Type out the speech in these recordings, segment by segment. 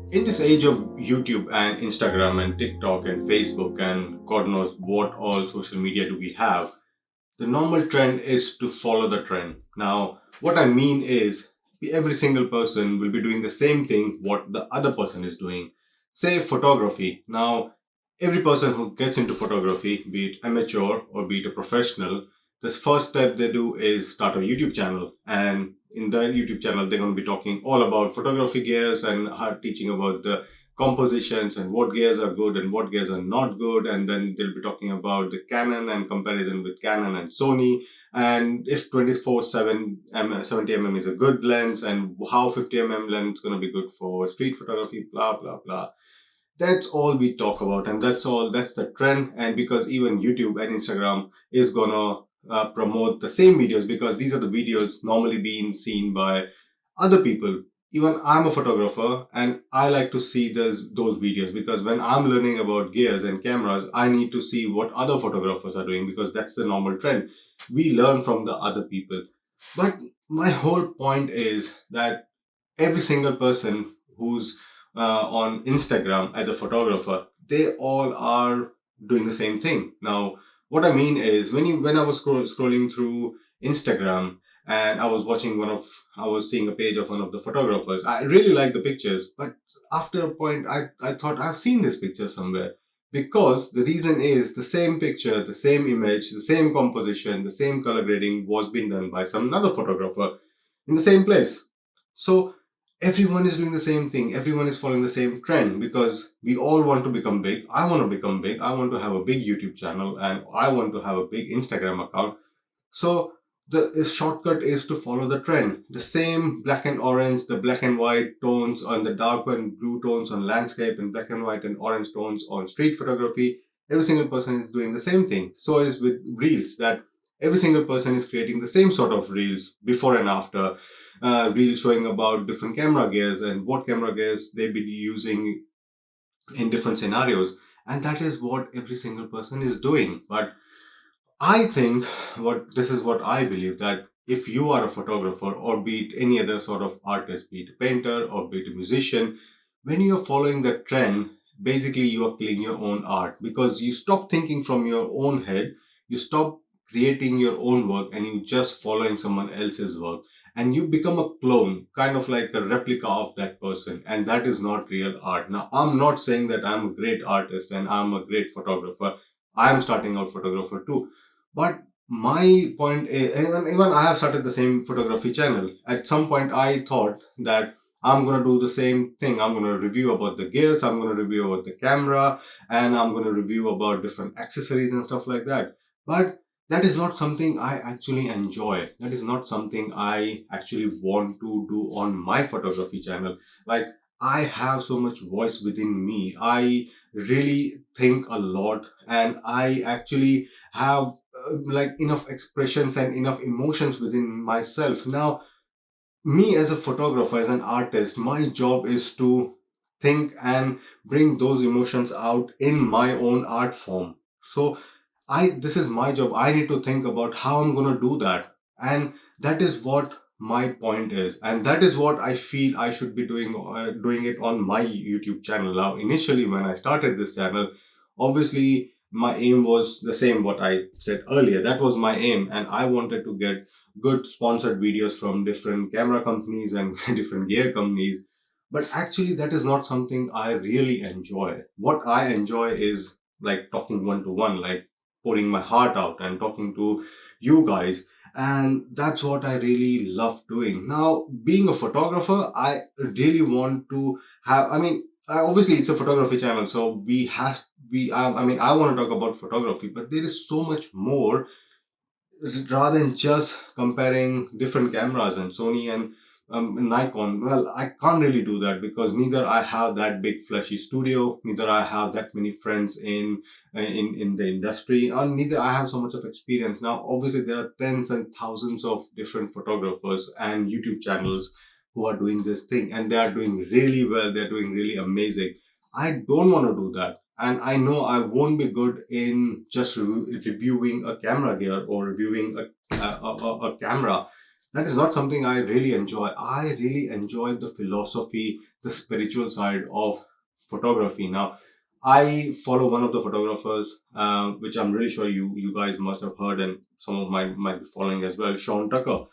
In this age of YouTube and Instagram and TikTok and Facebook and God knows what all social media do we have, the normal trend is to follow the trend. Now, what I mean is every single person will be doing the same thing what the other person is doing. Say photography. Now, every person who gets into photography, be it amateur or be it a professional, the first step they do is start a YouTube channel. And in the YouTube channel, they're going to be talking all about photography gears and teaching about the compositions and what gears are good and what gears are not good. And then they'll be talking about the Canon and comparison with Canon and Sony. And if 24/7 70 is a good lens and how 50 lens is going to be good for street photography, blah, blah, blah. That's all we talk about, and that's the trend. And because even YouTube and Instagram is gonna promote the same videos, because these are the videos normally being seen by other people. Even I'm a photographer and I like to see those videos, because when I'm learning about gears and cameras, I need to see what other photographers are doing, because that's the normal trend. We learn from the other people. But my whole point is that every single person who's on Instagram as a photographer, they all are doing the same thing. Now, what I mean is when I was scrolling through Instagram and I was seeing a page of one of the photographers. I really like the pictures, but after a point, I thought I've seen this picture somewhere. Because the reason is the same picture, the same image, the same composition, the same color grading was being done by some another photographer in the same place. So everyone is doing the same thing. Everyone is following the same trend, because we all want to become big. I want to become big. I want to have a big YouTube channel and I want to have a big Instagram account. So the shortcut is to follow the trend. The same black and orange, the black and white tones on the dark and blue tones on landscape, and black and white and orange tones on street photography. Every single person is doing the same thing. So is with reels, that every single person is creating the same sort of reels before and after. Reels showing about different camera gears and what camera gears they be using in different scenarios. And that is what every single person is doing. But I think what I believe, that if you are a photographer or be it any other sort of artist, be it a painter or be it a musician, when you're following the trend, basically you are killing your own art, because you stop thinking from your own head, you stop creating your own work, and you just following someone else's work. And you become a clone, kind of like a replica of that person, and that is not real art. Now, I'm not saying that I'm a great artist and I'm a great photographer. I'm starting out photographer too, but my point is, even I have started the same photography channel. At some point, I thought that I'm gonna do the same thing. I'm gonna review about the gears, I'm gonna review about the camera, and I'm gonna review about different accessories and stuff like that. But that is not something I actually enjoy. That is not something I actually want to do on my photography channel. Like, I have so much voice within me. I really think a lot, and I actually have like enough expressions and enough emotions within myself. Now, me as a photographer, as an artist, my job is to think and bring those emotions out in my own art form. So I this is my job. I need to think about how I'm going to do that. And that is what my point is, and that is what I feel I should be doing it on my YouTube channel. Now, initially when I started this channel, obviously my aim was the same what I said earlier. That was my aim, and I wanted to get good sponsored videos from different camera companies and different gear companies. But actually, that is not something I really enjoy. What I enjoy is like talking one to one, like pouring my heart out and talking to you guys. And that's what I really love doing. Now, being a photographer, I really want to have, obviously it's a photography channel, so I want to talk about photography, but there is so much more, rather than just comparing different cameras and Sony and Nikon. Well, I can't really do that, because neither I have that big flashy studio, neither I have that many friends in the industry, and neither I have so much of experience. Now, obviously, there are tens and thousands of different photographers and YouTube channels who are doing this thing, and they are doing really well. They're doing really amazing. I don't want to do that. And I know I won't be good in just reviewing a camera gear or reviewing a camera. that is not something I really enjoy. I really enjoy the philosophy, the spiritual side of photography. Now, I follow one of the photographers, which I'm really sure you guys must have heard, and some of my might be following as well. Sean Tucker.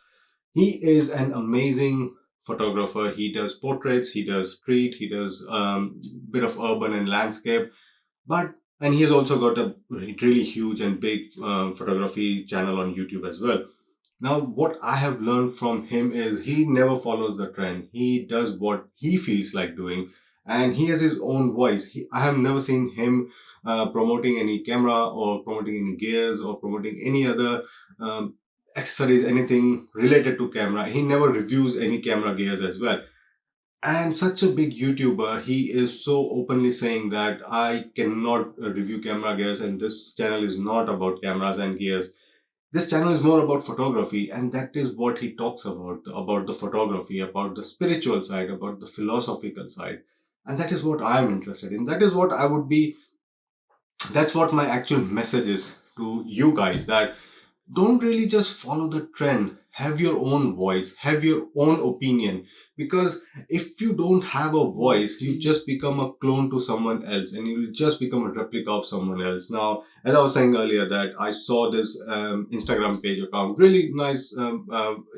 He is an amazing photographer. He does portraits, he does street, he does bit of urban and landscape. But and he has also got a really huge and big photography channel on YouTube as well. Now, what I have learned from him is he never follows the trend. He does what he feels like doing, and he has his own voice. I have never seen him promoting any camera or promoting any gears or promoting any other um, accessories, anything related to camera. He never reviews any camera gears as well. And such a big YouTuber, he is so openly saying that I cannot review camera gears, and this channel is not about cameras and gears. This channel is more about photography, and that is what he talks about the photography, about the spiritual side, about the philosophical side. And that is what I am interested in. That is what I would be, that's what my actual message is to you guys, that don't really just follow the trend. Have your own voice, have your own opinion. Because if you don't have a voice, you just become a clone to someone else, and you will just become a replica of someone else. Now, as I was saying earlier, that I saw this Instagram page account, really nice.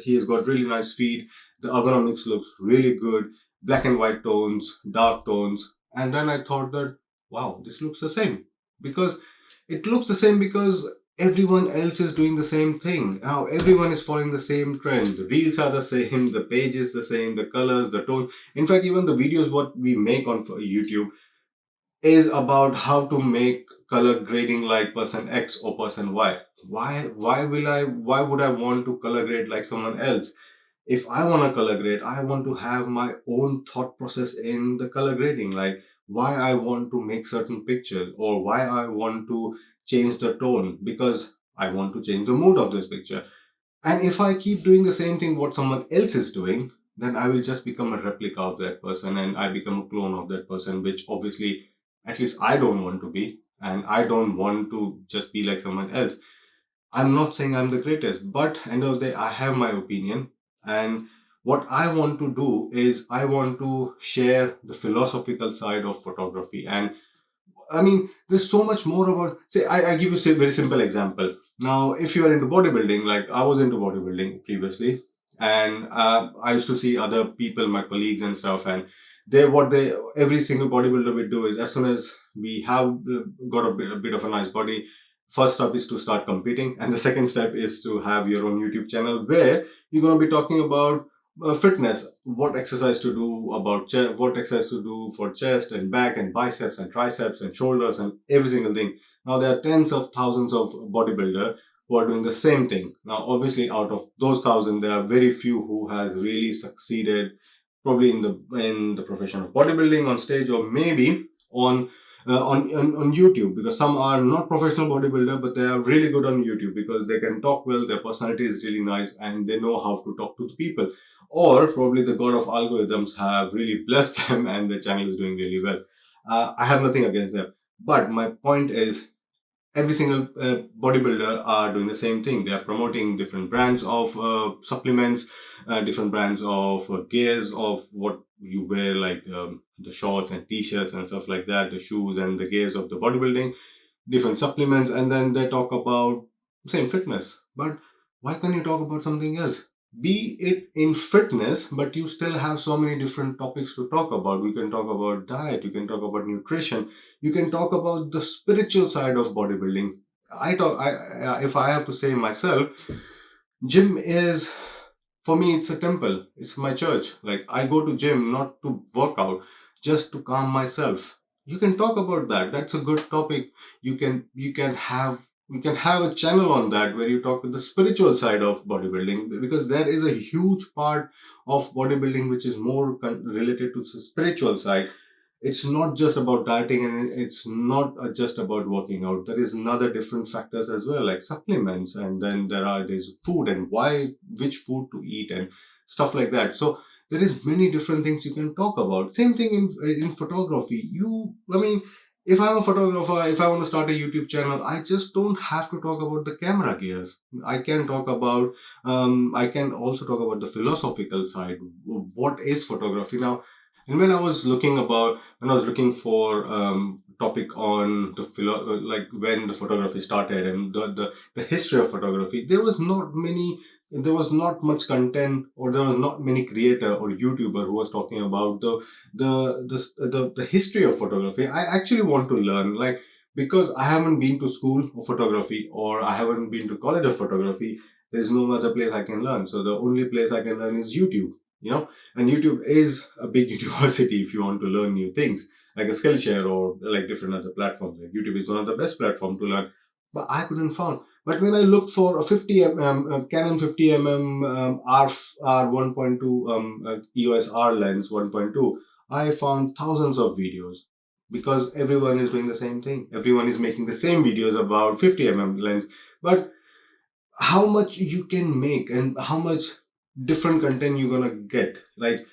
He has got really nice feed. The ergonomics looks really good, black and white tones, dark tones. And then I thought that, wow, this looks the same. Because it looks the same because everyone else is doing the same thing. Now everyone is following the same trend. The reels are the same, the page is the same, the colors, the tone. In fact, even the videos what we make on YouTube is about how to make color grading like person X or person Y. Why would I want to color grade like someone else? If I want to color grade, I want to have my own thought process in the color grading, like why I want to make certain pictures or why I want to change the tone, because I want to change the mood of this picture. And if I keep doing the same thing what someone else is doing, then I will just become a replica of that person and I become a clone of that person, which obviously at least I don't want to be. And I don't want to just be like someone else. I'm not saying I'm the greatest, but end of the day, I have my opinion. And what I want to do is I want to share the philosophical side of photography. And I mean, there's so much more about, say, I give you a very simple example. Now, if you are into bodybuilding, like I was into bodybuilding previously, and I used to see other people, my colleagues and stuff, and every single bodybuilder will do is as soon as we have got a bit of a nice body, first step is to start competing, and the second step is to have your own YouTube channel where you're going to be talking about fitness, what exercise to do about what exercise to do for chest and back and biceps and triceps and shoulders and every single thing. Now there are tens of thousands of bodybuilder who are doing the same thing. Now obviously out of those thousand there are very few who has really succeeded, probably in the profession of bodybuilding on stage, or maybe on on YouTube, because some are not professional bodybuilder but they are really good on YouTube because they can talk well, their personality is really nice and they know how to talk to the people, or probably the god of algorithms have really blessed them and the channel is doing really well. I have nothing against them, but my point is every single bodybuilder are doing the same thing. They are promoting different brands of supplements, different brands of gears of what you wear, like the shorts and t-shirts and stuff like that, the shoes and the gears of the bodybuilding, different supplements, and then they talk about same fitness. But why can't you talk about something else? Be it in fitness, but you still have so many different topics to talk about. We can talk about diet, you can talk about nutrition, you can talk about the spiritual side of bodybuilding. If I have to say myself, gym is, for me, it's a temple. It's my church. Like I go to gym not to work out, just to calm myself. You can talk about that. That's a good topic. You can have a channel on that where you talk with the spiritual side of bodybuilding, because there is a huge part of bodybuilding which is more related to the spiritual side. It's not just about dieting, and it's not just about working out. There is another different factors as well, like supplements, and then there's food and why, which food to eat and stuff like that. So there is many different things you can talk about. Same thing in photography. I mean, If I'm a photographer, if I want to start a YouTube channel, I just don't have to talk about the camera gears. I can talk about, I can also talk about the philosophical side. What is photography now? And when I was looking for topic on the like when the photography started and the history of photography, there was not much content, or there was not many creator or YouTuber who was talking about the history of photography. I actually want to learn, like, because I haven't been to school of photography, or I haven't been to college of photography. There's no other place I can learn. So the only place I can learn is YouTube. And YouTube is a big university if you want to learn new things, like a Skillshare or like different other platforms. Like YouTube is one of the best platforms to learn, but I couldn't find. But when I looked for a 50 Canon 50 R 1.2 EOS R lens 1.2, I found thousands of videos, because everyone is doing the same thing. Everyone is making the same videos about 50 lens. But how much you can make and how much different content you're gonna get. Like,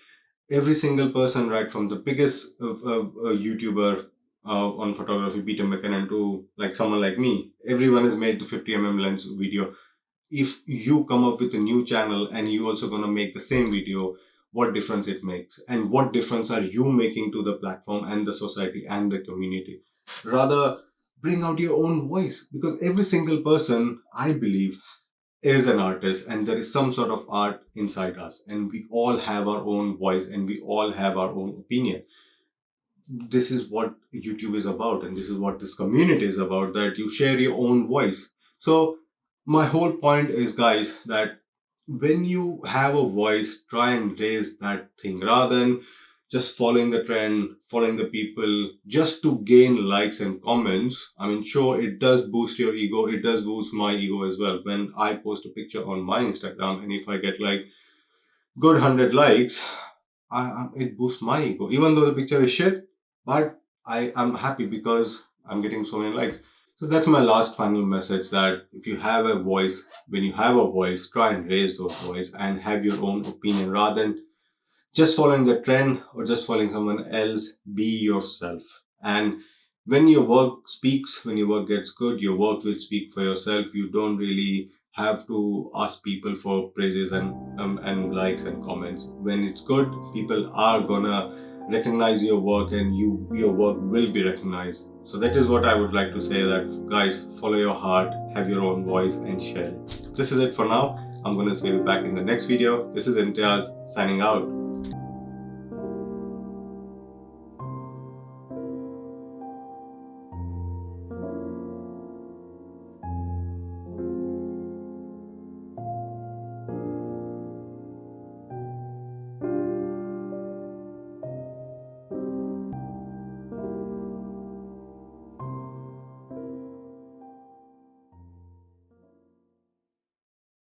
every single person, right from the biggest YouTuber on photography, Peter McKinnon, to like someone like me, everyone has made the 50 lens video. If you come up with a new channel and you also gonna make the same video, what difference it makes, and what difference are you making to the platform and the society and the community? Rather, bring out your own voice, because every single person, I believe, is an artist, and there is some sort of art inside us, and we all have our own voice and we all have our own opinion. This is what YouTube is about, and this is what this community is about, that you share your own voice. So my whole point is, guys, that when you have a voice, try and raise that thing, rather than just following the trend, following the people just to gain likes and comments. I mean, sure, it does boost your ego, it does boost my ego as well. When I post a picture on my Instagram, and if I get like good 100 likes, it boosts my ego, even though the picture is shit. But I'm happy because I'm getting so many likes. So that's my last final message, that if you have a voice, when you have a voice, try and raise those voice and have your own opinion, rather than just following the trend or just following someone else. Be yourself. And when your work speaks, when your work gets good, your work will speak for yourself. You don't really have to ask people for praises and likes and comments. When it's good, people are gonna recognize your work, and your work will be recognized. So that is what I would like to say, that guys, follow your heart, have your own voice, and share it. This is it for now. I'm gonna see you back in the next video. This is Imtiaz signing out.